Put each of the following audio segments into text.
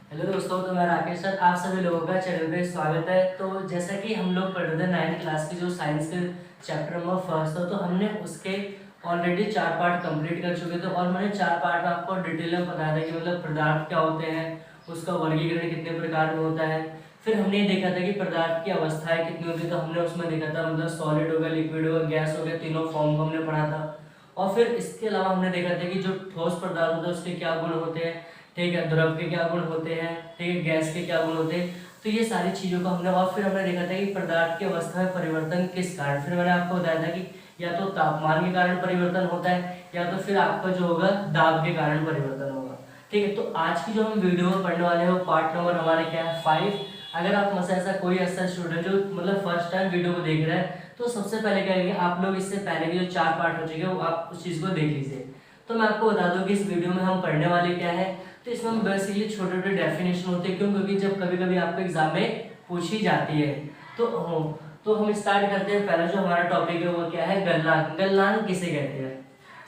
Hello दोस्तों, तो मैं राकेश सर आप सभी लोगों का चैनल पे स्वागत है। तो जैसा कि हम लोग पढ़ रहे थे 9th क्लास की जो साइंस के चैप्टर नंबर फर्स्ट था, तो हमने उसके ऑलरेडी 4 पार्ट कंप्लीट कर चुके थे और मैंने 4 पार्ट में आपको डिटेल में बताया था कि मतलब पदार्थ क्या होते हैं, उसका वर्गीकरण कितने प्रकार में होता है। फिर हमने ये देखा था कि पदार्थ की अवस्थाएं कितनी होती है, तो हमने उसमें देखा था मतलब सॉलिड हो गया, लिक्विड हो गया, गैस हो गया, तीनों फॉर्म को हमने पढ़ा था। और फिर इसके अलावा हमने देखा था कि जो ठोस पदार्थ होता है उसके क्या गुण होते हैं, ठीक है, द्रव के क्या गुण होते हैं, ठीक है, गैस के क्या गुण होते हैं। तो ये सारी चीज़ों को हमने, और फिर हमने देखा था कि पदार्थ की अवस्था में परिवर्तन किस कारण, फिर मैंने आपको बताया था कि या तो तापमान के कारण परिवर्तन होता है या तो फिर आपका जो होगा दाब के कारण परिवर्तन होगा। ठीक है, तो आज की जो हम वीडियो में पढ़ने वाले हैं वो पार्ट नंबर हमारे क्या है 5। अगर आप मतलब ऐसा कोई ऐसा स्टूडेंट जो मतलब फर्स्ट टाइम वीडियो को देख रहा है, तो सबसे पहले क्या करेंगे, आप लोग इससे पहले के जो 4 पार्ट हो चुके हैं वो आप उस चीज़ को देख लीजिए। तो मैं आपको बता दूं कि इस वीडियो में हम पढ़ने वाले क्या है। तो इसमें हम बेसिकली छोटे छोटे डेफिनेशन होते हैं, क्यों, क्योंकि जब कभी कभी आपको एग्जाम में पूछी जाती है। तो हम स्टार्ट करते हैं। पहला जो हमारा टॉपिक है वो क्या है, गलनांक। गलनांक किसे कहते हैं,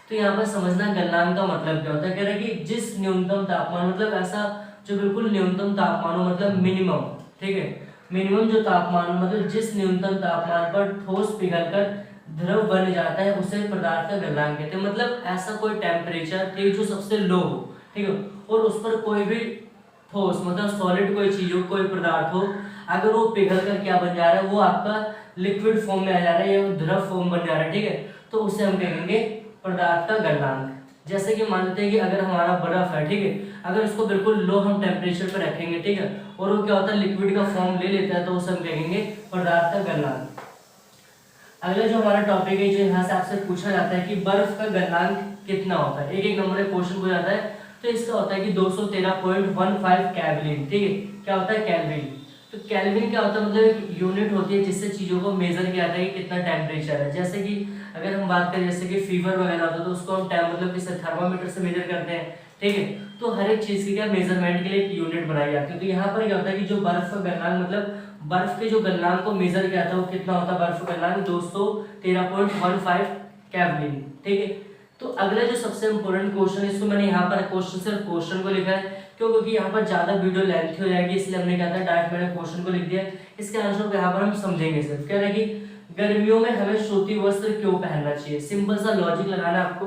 तो यहाँ पर समझना गलनांक का मतलब क्या होता है। कह रहे हैं कि जिस न्यूनतम तापमान, मतलब ऐसा जो बिल्कुल न्यूनतम तापमान हो, मतलब मिनिमम, ठीक है, मिनिमम जो तापमान मतलब जिस न्यूनतम तापमान पर ठोस पिघलकर द्रव बन जाता है उसे पदार्थ का गलनांक कहते हैं। मतलब ऐसा कोई टेम्परेचर, ठीक, जो सबसे लो हो, ठीक है, और उस पर कोई भी ठोस मतलब सॉलिड कोई चीज हो, कोई पदार्थ हो, अगर वो पिघल कर क्या बन जा रहा है, वो आपका लिक्विड फॉर्म में आ जा रहा है या द्रव फॉर्म बन जा रहा है, ठीक है, तो उसे हम कहेंगे पदार्थ का गलनांक। जैसे कि मानते हैं कि अगर हमारा बर्फ है, ठीक है, अगर इसको बिल्कुल लो हम टेम्परेचर पर रखेंगे, ठीक है, और वो क्या होता है लिक्विड का फॉर्म ले लेता है, तो उसे हम कहेंगे पदार्थ का गलनांक। अगला जो हमारा टॉपिक है, जो यहाँ से आपसे पूछा जाता है कि बर्फ का गलनांक कितना होता है, एक एक नंबर का क्वेश्चन पूछा जाता है। तो इसका होता है कि 213.15 केल्विन, ठीक है, क्या होता है केल्विन। तो केल्विन क्या होता है, मतलब एक यूनिट होती है जिससे चीजों को मेजर किया जाता है कि कितना टेम्परेचर है। जैसे कि अगर हम बात करें जैसे कि फीवर वगैरह होता है, तो उसको हम मतलब किससे, थर्मामीटर से मेजर करते हैं, ठीक है। तो हर एक चीज की क्या मेजरमेंट के लिए एक यूनिट बनाई जाती है। तो यहाँ पर क्या होता है कि जो बर्फ का गलनांक, मतलब बर्फ के जो गलनांक को मेजर किया था वो कितना होता है, बर्फ का गलनांक 213.15 केल्विन, ठीक है। तो अगला जो सबसे इंपॉर्टेंट क्वेश्चन है, इसको मैंने यहाँ पर क्वेश्चन सिर्फ क्वेश्चन को लिखा है, क्यों, क्योंकि यहाँ पर ज्यादा वीडियो लेंथी हो जाएगी, इसलिए हमने क्या था डायरेक्ट मैंने क्वेश्चन को लिख दिया। इसके आंसर को यहाँ पर हम समझेंगे सिर्फ। कह रहे हैं कि गर्मियों में हमें सूती वस्त्र क्यों पहनना चाहिए। सिंपल सा लॉजिक लगाना है आपको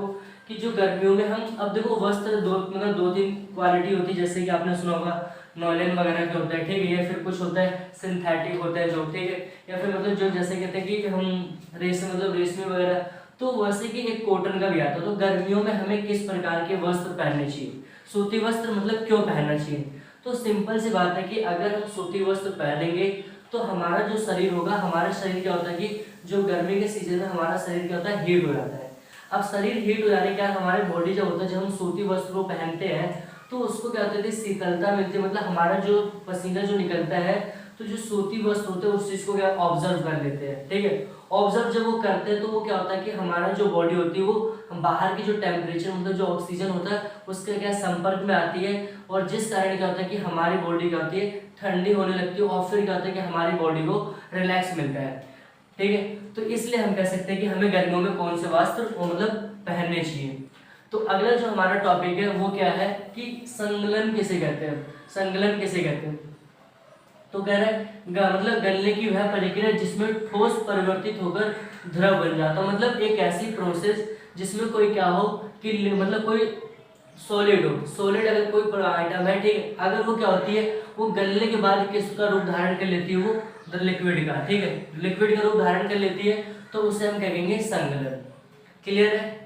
कि जो गर्मियों में हम, अब देखो वस्त्र मतलब दो तीन क्वालिटी होती है, जैसे कि आपने सुना होगा नॉयलन वगैरह के होता है, ठीक है, या फिर कुछ होता है सिंथेटिक होता है जो, ठीक है, या फिर मतलब जो जैसे कहते हैं कि हम रेशम मतलब रेशमी वगैरह, तो वैसे कि एक कॉटन का भी आता है। तो गर्मियों में हमें किस प्रकार के वस्त्र पहनने चाहिए, सूती वस्त्र मतलब क्यों पहनना चाहिए। तो सिंपल सी बात है कि अगर हम सूती वस्त्र पहनेंगे तो हमारा जो शरीर होगा, हमारा शरीर क्या होता है कि जो गर्मी के सीजन में हमारा शरीर क्या होता है, हीट हो जाता है। अब शरीर हीट हो जाने के कारण हमारे बॉडी जो होता है, जब हम सूती वस्त्र को पहनते हैं तो उसको क्या होता है, शीतलता मिलती है, मतलब हमारा जो पसीना जो निकलता है, तो जो सूती वस्त्र होते हैं उस चीज को क्या ऑब्जर्व कर लेते हैं, ठीक है। ऑब्जर्व जब वो करते हैं तो वो क्या होता है कि हमारा जो बॉडी होती है वो बाहर की जो टेम्परेचर मतलब जो ऑक्सीजन होता है उसके क्या संपर्क में आती है, और जिस कारण क्या होता है कि हमारी बॉडी क्या होती है ठंडी होने लगती है, और फिर क्या होता है कि हमारी बॉडी को रिलैक्स मिलता है, ठीक है। तो इसलिए हम कह सकते हैं कि हमें गर्मियों में कौन से वस्त्र मतलब पहनने चाहिए। तो अगला जो हमारा टॉपिक है वो क्या है कि संगलन किसे कहते हैं। संगलन किसे कहते हैं, तो कह रहे हैं मतलब गलने की वह प्रक्रिया जिसमें ठोस परिवर्तित होकर द्रव बन जाता, मतलब एक ऐसी प्रोसेस जिसमें कोई क्या हो कि मतलब कोई सॉलिड हो, सॉलिड अगर कोई आइटम है, ठीक है, अगर वो क्या होती है वो गलने के बाद किसका रूप धारण कर लेती है, वो लिक्विड का, ठीक है, लिक्विड का रूप धारण कर लेती है, तो उसे हम कहेंगे संगलन। क्लियर है।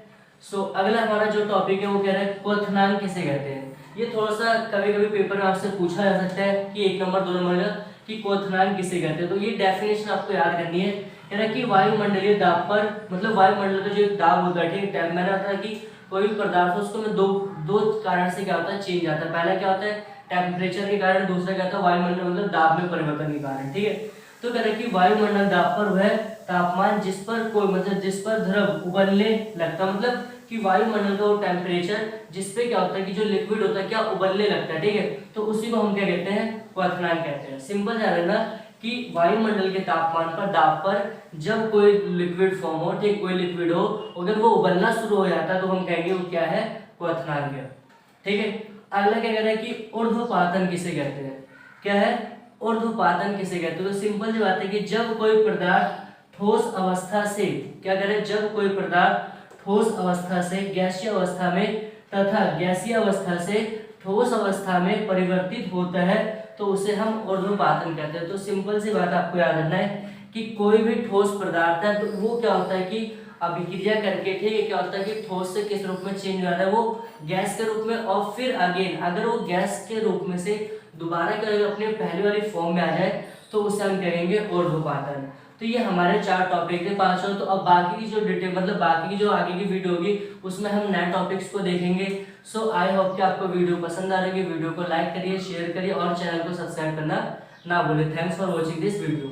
अगला हमारा जो टॉपिक है वो कह रहा है क्वथनांक किसे कहते हैं। ये थोड़ा सा कभी कभी पेपर में आपसे पूछा जा सकता है कि 1 नंबर 2 नंबर का कि क्वथनांक किसे कहते हैं। तो ये डेफिनेशन आपको याद करनी है, यानी कि वायुमंडलीय दाब पर, मतलब वायुमंडल का जो दाब होता है, ठीक है, मैंने बताया कि कोई भी पदार्थ हो उसको में दो कारण से क्या होता है चेंज आता है। पहला क्या होता है टेम्परेचर के कारण, दूसरा क्या होता है वायुमंडल मतलब दाब में परिवर्तन के कारण, ठीक है। तो कह रहे हैं कि वायुमंडल दाब पर वह तापमान जिस पर कोई मतलब जिस पर द्रव उबलने लगता, मतलब कि वायुमंडल का वो टेम्परेचर जिस पे क्या होता है कि जो लिक्विड होता है क्या उबलने लगता है, ठीक है, तो उसी को हम क्या कहते हैं क्वथनांक कहते हैं। सिंपल जान लेना कि वायुमंडल के तापमान पर दाब पर जब कोई लिक्विड फॉर्म हो, ठीक, कोई लिक्विड हो, अगर वो उबलना शुरू हो जाता है तो हम कहेंगे वो क्या है क्वथनांक है, ठीक है। अगला क्या कह रहा है कि ऊर्ध्वपातन किसे कहते हैं, क्या है, ऊर्ध्वपातन किसे कहते हैं। तो सिंपल सी बात है कि जब कोई पदार्थ ठोस अवस्था से, क्या कह रहे हैं, जब कोई पदार्थ ठोस अवस्था से गैसीय अवस्था में तथा गैसीय अवस्था से ठोस अवस्था में परिवर्तित होता है तो उसे हम ऊर्ध्वपातन कहते हैं। तो सिंपल सी बात आपको याद रखना है कि कोई भी ठोस पदार्थ है तो वो क्या होता है कि अभिक्रिया करके, ठीक है, क्या होता है कि ठोस से किस रूप में चेंज हो रहा है, वो गैस के रूप में, और फिर अगेन अगर वो गैस के रूप में से दोबारा क्या अपने पहले वाली फॉर्म में आ जाए तो उसे हम कहेंगे ऊर्ध्वपातन। तो ये हमारे 4 टॉपिक थे 5। तो अब बाकी की जो डिटेल मतलब बाकी की जो आगे की वीडियो होगी उसमें हम नए टॉपिक्स को देखेंगे। सो आई होप कि आपको वीडियो पसंद आ रही है। वीडियो को लाइक करिए, शेयर करिए और चैनल को सब्सक्राइब करना ना भूलें। Thanks for watching this video.